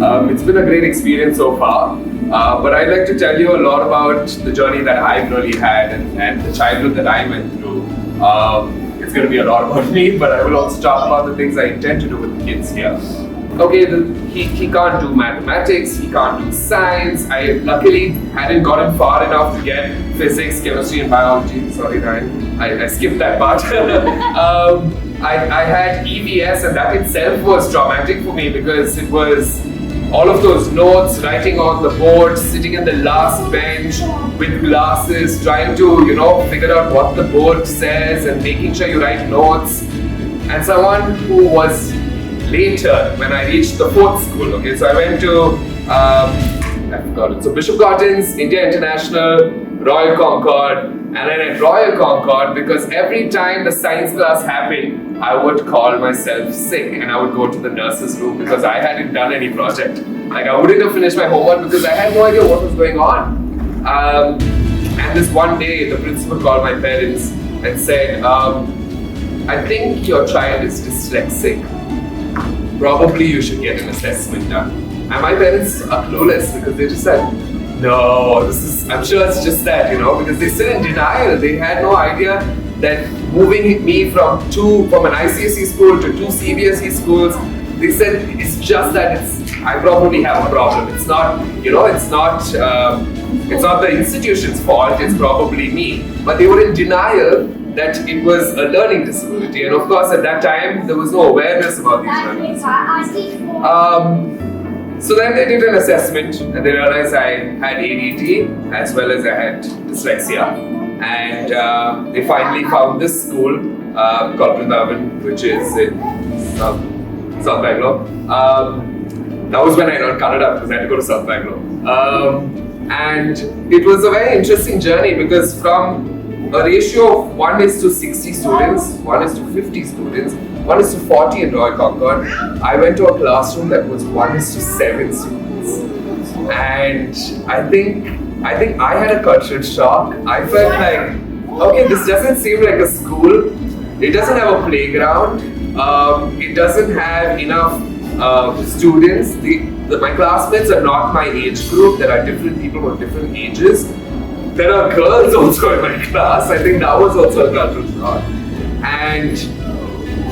It's been a great experience so far. But I'd like to tell you a lot about the journey that I've really had and the childhood that I went through. It's going to be a lot about me, but I will also talk about the things I intend to do with the kids here. Okay, he can't do mathematics, he can't do science. I luckily hadn't gotten far enough to get physics, chemistry and biology. Sorry, Ryan, I skipped that part. I had EVS, and that itself was traumatic for me because it was all of those notes, writing on the board, sitting in the last bench with glasses, trying to, figure out what the board says and making sure you write notes. And someone who was later when I reached the fourth school, okay, so I went to, I forgot it, so Bishop Gardens, India International, Royal Concord, and then at Royal Concord, because every time the science class happened, I would call myself sick and I would go to the nurse's room because I hadn't done any project. Like I wouldn't have finished my homework because I had no idea what was going on. And this one day, the principal called my parents and said, I think your child is dyslexic. Probably you should get an assessment done. And my parents are clueless because they just said, no, I'm sure it's just that, because they still in denial. They had no idea that moving me from an ICSE school to two CBSE schools, they said it's just that I probably have a problem. It's not, it's not the institution's fault, it's probably me. But they were in denial that it was a learning disability. And of course, at that time, there was no awareness about these learning disabilities. So then they did an assessment and they realized I had ADD as well as I had dyslexia. And they finally found this school called Vrindavan, which is in South Bangalore. That was when I learned Kannada because I had to go to South Bangalore. And it was a very interesting journey because from a ratio of 1:60 students, 1:50 students, 1:40 in Royal Concord, I went to a classroom that was 1:7 students. And I think I had a cultural shock. I felt like, okay, this doesn't seem like a school. It doesn't have a playground. It doesn't have enough students. My classmates are not my age group. There are different people with different ages. There are girls also in my class. I think that was also a cultural shock. And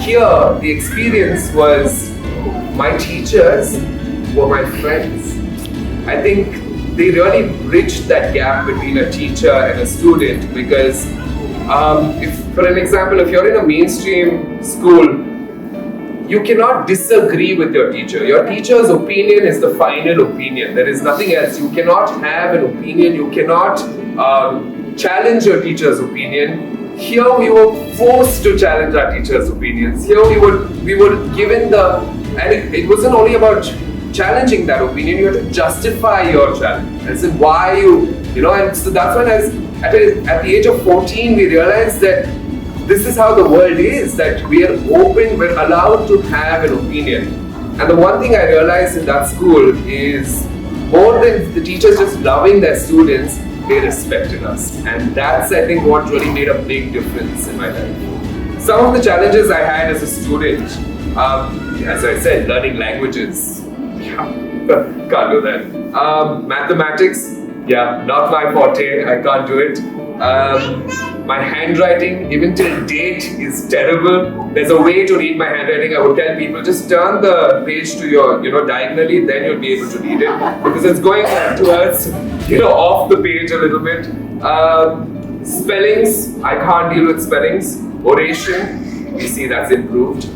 here, the experience was my teachers were my friends. I think they really bridged that gap between a teacher and a student because for an example, if you're in a mainstream school, you cannot disagree with your teacher. Your teacher's opinion is the final opinion. There is nothing else. You cannot have an opinion. You cannot challenge your teacher's opinion. Here we were forced to challenge our teacher's opinions. Here we were given and it wasn't only about challenging that opinion, you had to justify your challenge. And said why and so that's when at the age of 14, we realized that this is how the world is, that we are open, we're allowed to have an opinion. And the one thing I realized in that school is more than the teachers just loving their students, they respected us. And that's, I think, what really made a big difference in my life. Some of the challenges I had as a student, as I said, learning languages, can't do that. Mathematics, not my forte, I can't do it. My handwriting, even till date, is terrible. There's a way to read my handwriting. I would tell people, just turn the page to your, diagonally, then you'll be able to read it. Because it's going towards, off the page a little bit. Spellings, I can't deal with spellings. Oration, we see that's improved.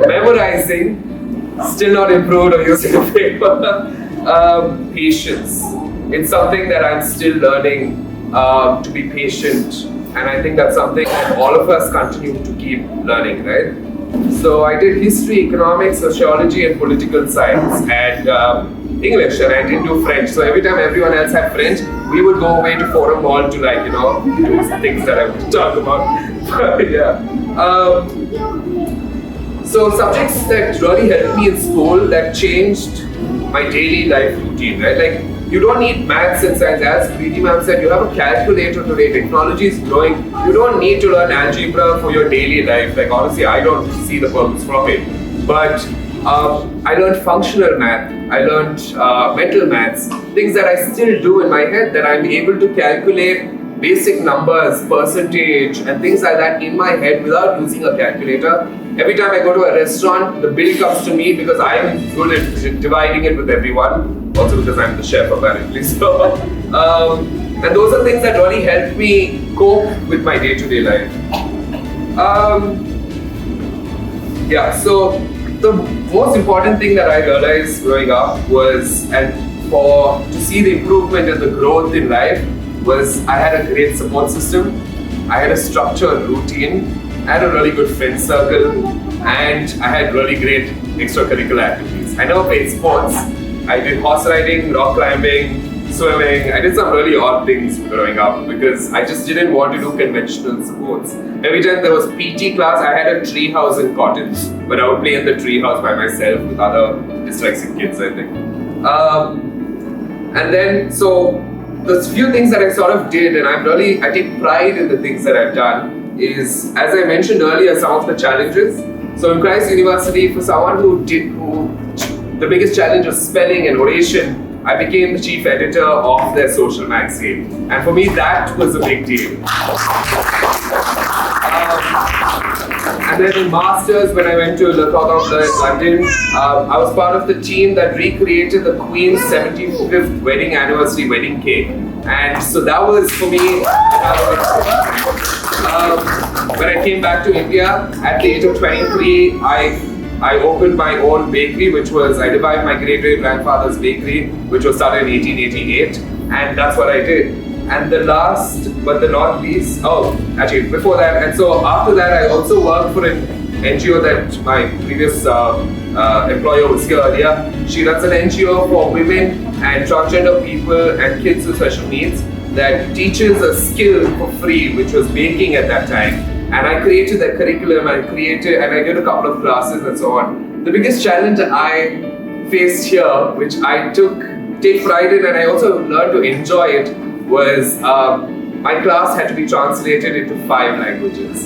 Memorizing, still not improved or using a paper. Patience, it's something that I'm still learning. To be patient, and I think that's something that all of us continue to keep learning, right? So I did history, economics, sociology and political science and English, and I didn't do French. So every time everyone else had French, we would go away to Forum Hall to do things that I would talk about. So subjects that really helped me in school that changed my daily life routine, right? Like, you don't need maths and science. As Preeti ma'am said, you have a calculator today. Technology is growing. You don't need to learn algebra for your daily life. Like, honestly, I don't see the purpose from it. But I learned functional math, I learned mental maths, things that I still do in my head, that I'm able to calculate basic numbers, percentage, and things like that in my head without using a calculator. Every time I go to a restaurant, the bill comes to me because I'm good at dividing it with everyone. Also because I'm the chef apparently. So, and those are things that really help me cope with my day-to-day life. So the most important thing that I realized growing up was, and to see the improvement and the growth in life, was I had a great support system, I had a structured routine, I had a really good friend circle, and I had really great extracurricular activities. I never played sports. I did horse riding, rock climbing, swimming. I did some really odd things growing up because I just didn't want to do conventional sports. Every time there was PT class, I had a tree house in Cotton, but I would play in the tree house by myself with other dyslexic kids, I think. And then, so the few things that I sort of did, and I take pride in the things that I've done, is, as I mentioned earlier, some of the challenges. So in Christ University, for someone who the biggest challenge was spelling and oration, I became the chief editor of their social magazine. And for me, that was a big deal. And then in Masters, when I went to Le Cordon Bleu in London, I was part of the team that recreated the Queen's 75th wedding anniversary wedding cake. And so that was, for me, when I came back to India, at the age of 23, I opened my own bakery, I revived my great-great-grandfather's bakery, which was started in 1888, and that's what I did. And the last, but the not least, before that, and so after that, I also worked for an NGO that my previous employer was here earlier. She runs an NGO for women and transgender people and kids with special needs that teaches a skill for free, which was baking at that time. And I created that curriculum, and I did a couple of classes and so on. The biggest challenge I faced here, which I take pride in, and I also learned to enjoy it, was my class had to be translated into 5 languages.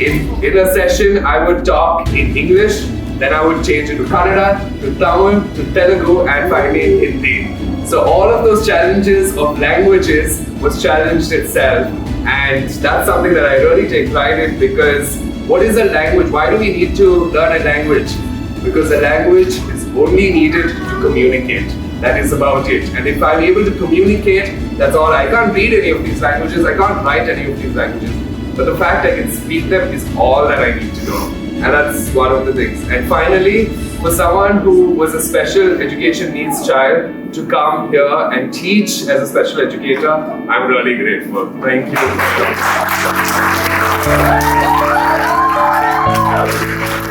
In a session, I would talk in English, then I would change it to Kannada, to Tamil, to Telugu, and finally in Hindi. So all of those challenges of languages was challenged itself. And that's something that I really take pride in, because what is a language? Why do we need to learn a language? Because a language is only needed to communicate. That is about it. And if I'm able to communicate, that's all. I can't read any of these languages, I can't write any of these languages. But the fact I can speak them is all that I need to know. And that's one of the things. And finally, for someone who was a special education needs child to come here and teach as a special educator, I'm really grateful. Thank you.